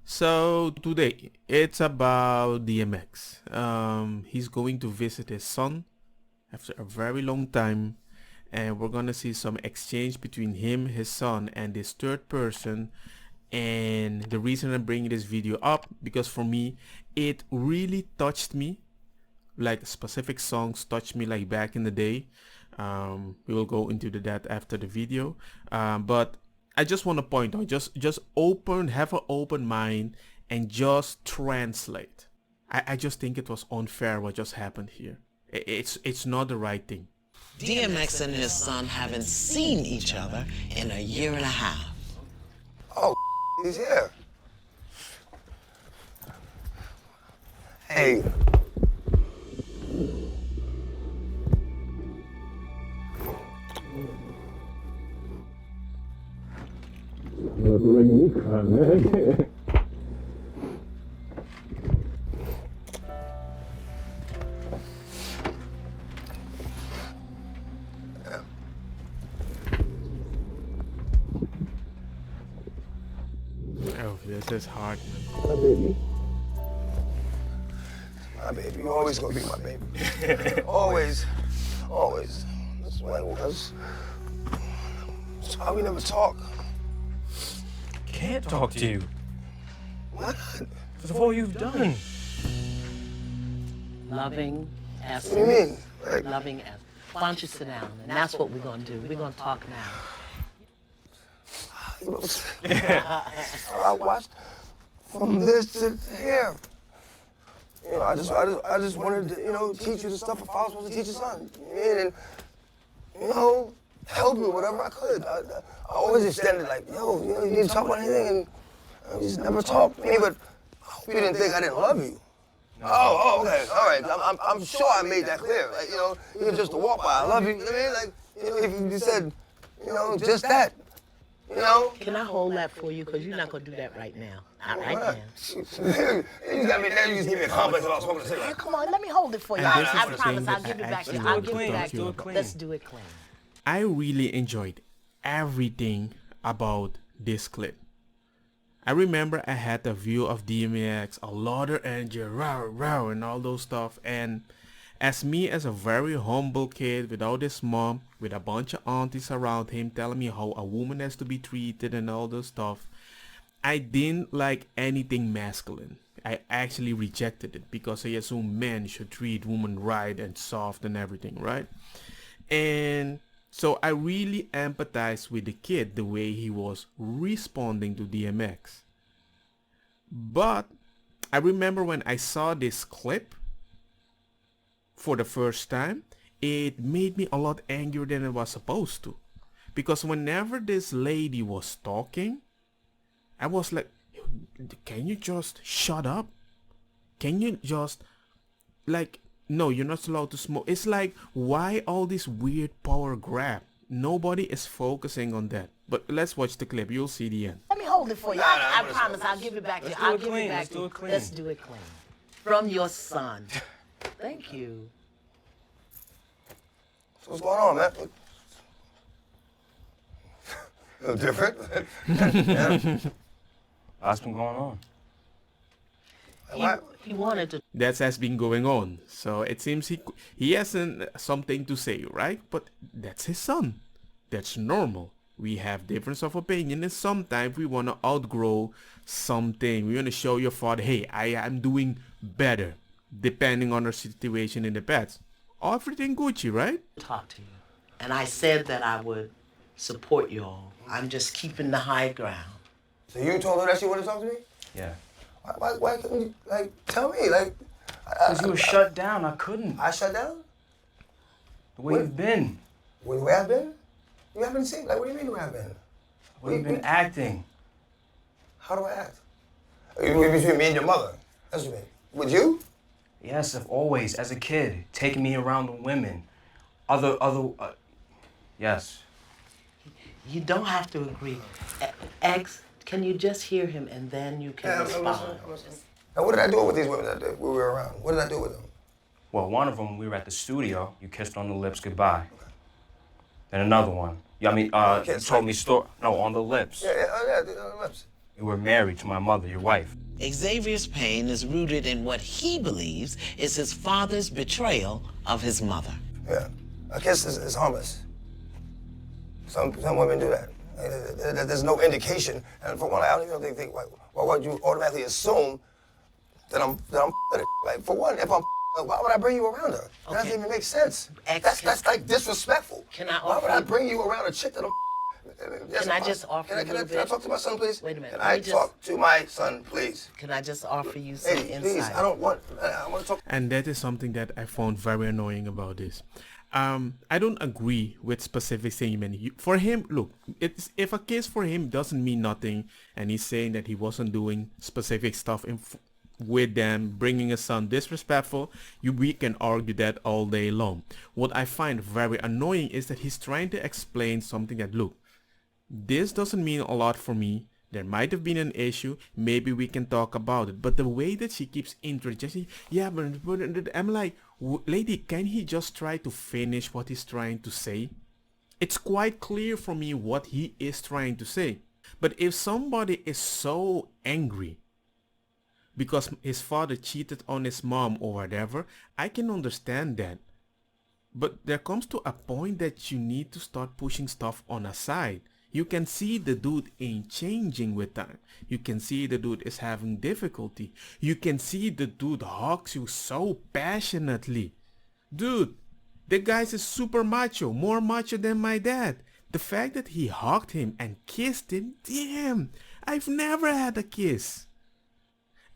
So today it's about DMX. He's going to visit his son after a very long time, and we're gonna see some exchange between him, his son, and this third person. And the reason I'm bringing this video up because for me, it really touched me. Like specific songs touched me like back in the day. We will go into that after the video. But I just want to point out, just have an open mind and just translate. I just think it was unfair what just happened here. It's not the right thing. DMX and his son haven't seen each other in a year and a half. Oh, he's here. Hey. Oh, this is hard. My baby. My baby. You always gonna be my baby. Always. Always. That's what it was. That's why we never talk. Can't talk to you Why not? because of all you've done. Loving What do you essence. mean? Like, Loving essence. Why don't you sit down? And that's what we're going to do. We're going to talk now. I watched from this to here. You know, I just wanted to, teach you the stuff a father's supposed to teach his son. You know what I mean? And, help you whatever I could. I always extended like, you need to talk about anything, and I just never talked to me. But I hope you didn't think I didn't love you. Oh, okay, all right. I'm sure I made that clear. Like, even just to walk by, I love you. You know what I mean? Like, if you just said, just that. Can I hold that for you? Because you're not going to do that right now. Not right now. You got me now. You just give me a complex about smoking a Hey, cigarette. come on, let me hold it for you. And this is I the promise thing I'll that give it I back to you. actually I'll want give to it talk back to to you you. about. Let's do it clean. I really enjoyed everything about this clip. I remember I had the view of DMX, a lot of energy, row, and all those stuff. And as me, as a very humble kid without his mom, with a bunch of aunties around him telling me how a woman has to be treated and all those stuff, I didn't like anything masculine. I actually rejected it because I assumed men should treat women right and soft and everything, right? And so I really empathized with the kid, the way he was responding to DMX. But I remember when I saw this clip for the first time, it made me a lot angrier than it was supposed to. Because whenever this lady was talking, I was like, can you just shut up? Can you just, like, no, you're not allowed to smoke. It's like, why all this weird power grab? Nobody is focusing on that. But let's watch the clip. You'll see the end. Let me hold it for you. I promise I'll give it back to you. I'll give it back Let's to do you. it clean. Let's do it clean. From your son. Thank you. So what's going on, man? A little different. Yeah. What's been going on? He wanted to. That has been going on. So it seems he hasn't something to say, right? But that's his son. That's normal. We have difference of opinion, and sometimes we want to outgrow something. We want to show your father, hey, I am doing better, depending on our situation in the past. Everything Gucci, right? Talk to you. And I said that I would support you all. I'm just keeping the high ground. So you told her that she wanted to talk to me? Yeah. Why couldn't you, tell me? Because you were shut down. I couldn't. I shut down? The way you've been. The way I've been? You haven't seen, what do you mean the way I've been? The way you've been acting. How do I act? Between me and your mother. That's what you mean. With you? Yes, I've always, as a kid, taking me around the women. Yes. You don't have to agree. X, can you just hear him and then you can respond? I'm listening. Now, what did I do with these women that day when we were around? What did I do with them? Well, one of them, we were at the studio. You kissed on the lips goodbye. Then another one. Yeah, I mean, you Kiss, told like- me on the lips. Yeah, on the lips. You were married to my mother, your wife. Xavier's pain is rooted in what he believes is his father's betrayal of his mother. Yeah, a kiss is harmless. Some women do that. There's no indication, and for one, I don't even think why would you automatically assume that I'm with it? Like, for one, if I'm why would I bring you around her? That doesn't even make sense. That's like disrespectful. Why would I bring you around a chick that I'm? Can I just offer you a little bit? Can I talk to my son, please? Wait a minute. Can I talk to my son, please? Can I just offer you some insight? Please, I want to talk. And that is something that I found very annoying about this. I don't agree with specific statement. For him, look, if a case for him doesn't mean nothing, and he's saying that he wasn't doing specific stuff with them, bringing a son disrespectful, we can argue that all day long. What I find very annoying is that he's trying to explain something that, look, this doesn't mean a lot for me. There might have been an issue. Maybe we can talk about it. But the way that she keeps interjecting, yeah, but I'm like, lady, can he just try to finish what he's trying to say? It's quite clear for me what he is trying to say. But if somebody is so angry because his father cheated on his mom or whatever, I can understand that. But there comes to a point that you need to start pushing stuff on a side. You can see the dude ain't changing with time. You can see the dude is having difficulty. You can see the dude hugs you so passionately. Dude, the guy's is super macho, more macho than my dad. The fact that he hugged him and kissed him, damn, I've never had a kiss.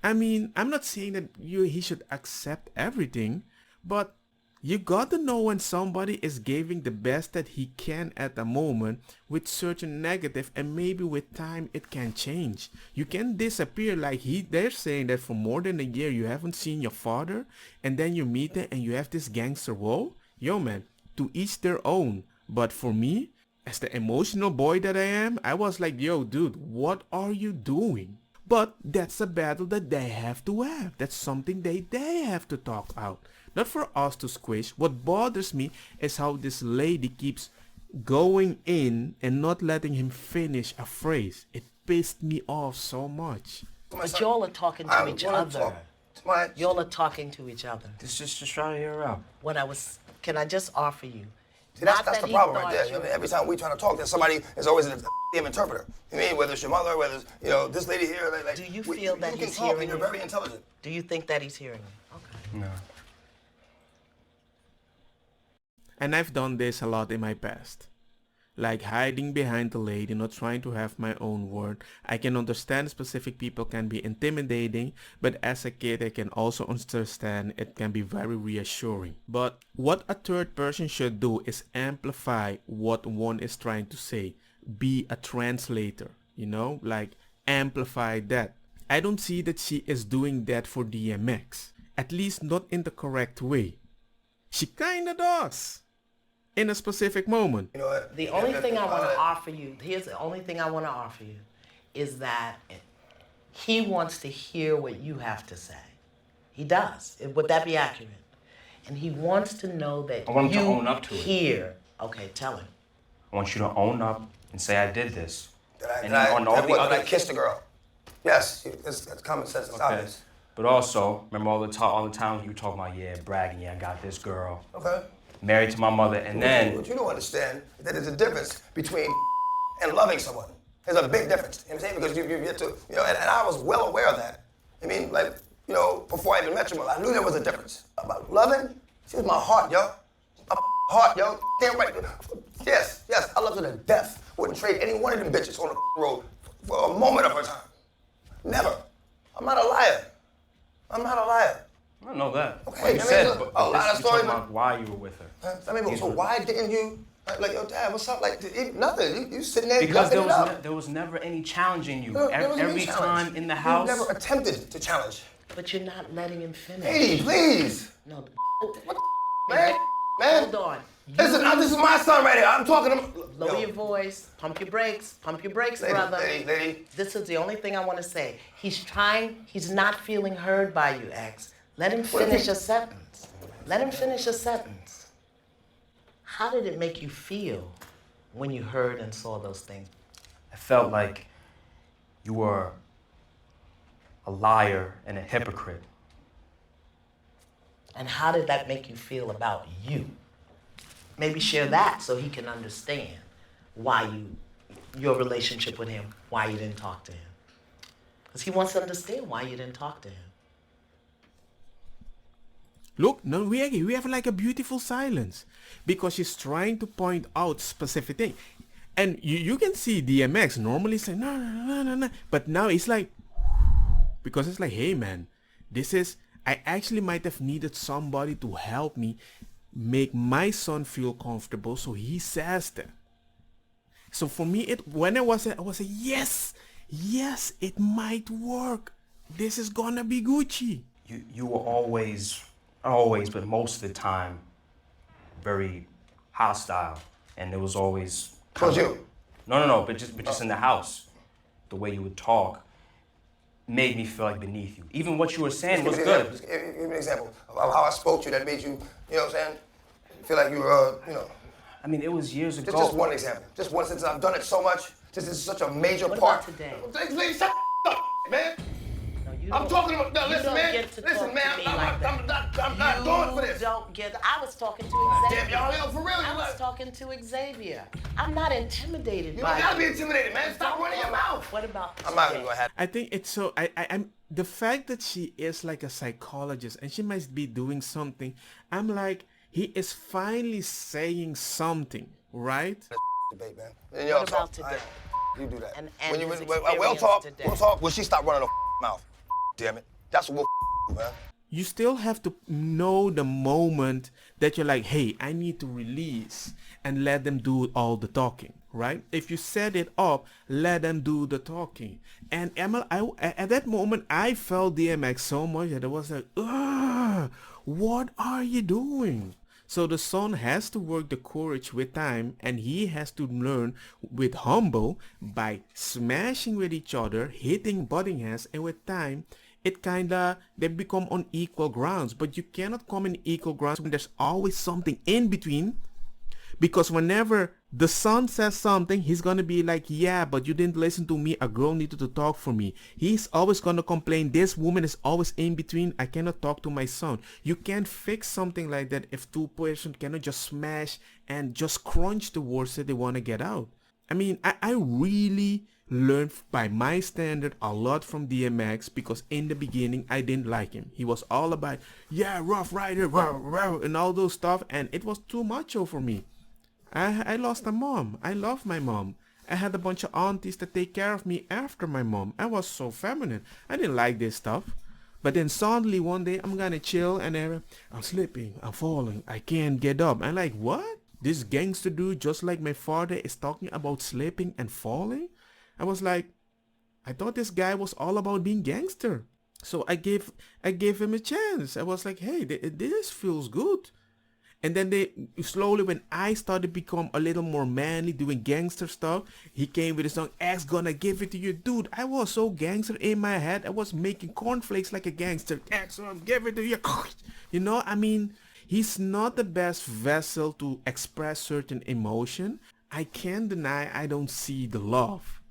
I mean, I'm not saying that he should accept everything, but you gotta know when somebody is giving the best that he can at the moment with certain negative, and maybe with time it can change. You can disappear like they're saying that for more than a year you haven't seen your father, and then you meet him and you have this gangster role. Yo man, to each their own. But for me, as the emotional boy that I am, I was like, yo dude, what are you doing? But that's a battle that they have to have. That's something they have to talk out. Not for us to squish. What bothers me is how this lady keeps going in and not letting him finish a phrase. It pissed me off so much. But y'all are talking to each other. Y'all are talking to each other. Just try to hear her out. Can I just offer you? See, that's the problem right there. I mean, every time we try to talk, there's somebody, there's always a damn interpreter. You mean, whether it's your mother, whether it's, this lady here. Like, do you feel that he's hearing you? You're very intelligent. Do you think that he's hearing you? Okay. No. And I've done this a lot in my past. Like hiding behind the lady, not trying to have my own word. I can understand specific people can be intimidating, but as a kid I can also understand it can be very reassuring. But what a third person should do is amplify what one is trying to say. Be a translator, like amplify that. I don't see that she is doing that for DMX. At least not in the correct way. She kinda does. In a specific moment. You know what? The only thing I want to offer you, here's the only thing I want to offer you, is that he wants to hear what you have to say. He does. Would that be accurate? And he wants to know that I want him you to own up to it. hear. Okay, tell him. I want you to own up and say I did this. Did I kiss the girl? Yes, that's common sense. It's obvious. But also, remember all the times you were talking about, yeah, bragging, yeah, I got this girl. Okay. Married to my mother, and then... What you don't understand is that there's a difference between and loving someone. There's a big difference. You know what I'm saying? Because you get to, and I was well aware of that. I mean, like, before I even met your mother, I knew there was a difference. About loving, she was my heart, yo. My heart, yo. Damn right. Yes, I love her to death. Wouldn't trade any one of them bitches on the road for a moment of her time. Never. I'm not a liar. I don't know that. Okay, you said, but a lot of stories about why you were with her. So why didn't you, like, yo, Dad, what's up? Like, nothing. You sitting there because because there was never any challenging you. Every time in the house. You never attempted to challenge. But you're not letting him finish. Lady, please. No. What the man? Hold on. Listen, this is my son right here. I'm talking to him. Lower your voice. Pump your brakes, brother. Lady. This is the only thing I want to say. He's not feeling heard by you, X. Let him finish a sentence. How did it make you feel when you heard and saw those things? I felt like You were a liar and a hypocrite. And how did that make you feel about you? Maybe share that so he can understand why your relationship with him, why you didn't talk to him. Because he wants to understand why you didn't talk to him. Look, no, we have like a beautiful silence because she's trying to point out specific thing. And you can see DMX normally say no, but now it's like, because it's like, hey man, I actually might have needed somebody to help me make my son feel comfortable, so he says that. So for me, when I was yes, it might work. This is gonna be Gucci. You were always, not always, but most of the time, very hostile, and there was always. Towards you? No, but just in the house, the way you would talk made me feel like beneath you. Even what you were saying was good. Give me an example of how I spoke to you that made you, you know what I'm saying, feel like you were, you know. I mean, it was years ago. Just one example. Just one, since I've done it so much. This is such a major What part. about today? Please shut up, man. No, I'm talking about, no, listen, man. Listen, man, I'm not going for this. You don't get, I was talking to Xavier. Damn, y'all, for real. I was talking to Xavier. I'm not intimidated You by don't gotta be intimidated, man. Stop running your mouth. What about I'm not today? gonna have. I think it's so, I'm the fact that she is like a psychologist and she might be doing something, I'm like, he is finally saying something, right? Debate, man. And y'all What talk. about today? You do that. And when his we'll talk. experience We'll talk. When she stop running her mouth. Damn it. That's what we'll man. You still have to know the moment that you're like, hey, I need to release, and let them do all the talking, right? If you set it up, let them do the talking. And Emma, at that moment, I felt DMX so much that it was like, ugh, what are you doing? So the son has to work the courage with time, and he has to learn with humble by smashing with each other, hitting, butting heads, and with time, they become on equal grounds. But you cannot come in equal grounds when there's always something in between. Because whenever the son says something, he's gonna be like, yeah, but you didn't listen to me. A girl needed to talk for me. He's always gonna complain, this woman is always in between. I cannot talk to my son. You can't fix something like that if two persons cannot just smash and just crunch the words that they want to get out. I mean, I really learned by my standard a lot from DMX, because in the beginning I didn't like him. He was all about, yeah, Rough Rider, rah, rah, and all those stuff, and it was too macho for me. I lost a mom. I love my mom. I had a bunch of aunties that take care of me after my mom. I was so feminine. I didn't like this stuff. But then suddenly one day I'm gonna chill and I'm slipping, I'm falling, I can't get up. I'm like, what? This gangster dude, just like my father, is talking about slipping and falling? I was like, I thought this guy was all about being gangster. So I gave him a chance. I was like, hey, this feels good. And then slowly, when I started to become a little more manly, doing gangster stuff, he came with his song, X gonna give it to you. Dude, I was so gangster in my head. I was making cornflakes like a gangster. X gonna give it to you. You know, I mean, he's not the best vessel to express certain emotion. I can't deny I don't see the love.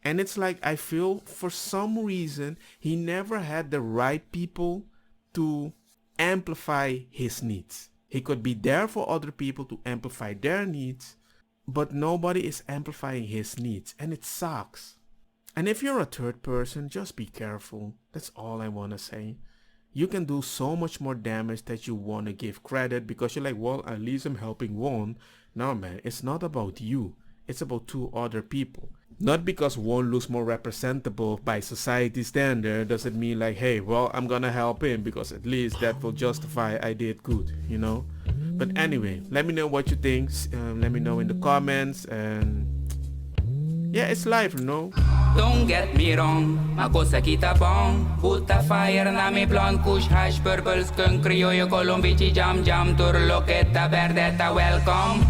And it's like, I feel for some reason, he never had the right people to amplify his needs. He could be there for other people to amplify their needs, but nobody is amplifying his needs, and it sucks. And if you're a third person, just be careful. That's all I want to say. You can do so much more damage that you want to give credit, because you're like, well, at least I'm helping one. No, man, it's not about you. It's about two other people. Not because one looks more representable by society standard doesn't mean like, hey, well, I'm gonna help him because at least that will justify I did good, you know? But anyway, let me know what you think. Let me know in the comments, and yeah, it's live, you know? Don't get me wrong, ma cosa kita bong. Put a fire na mi blonde kush hash purple skunk criollo colombici jam jam turloqueta verdetta welcome.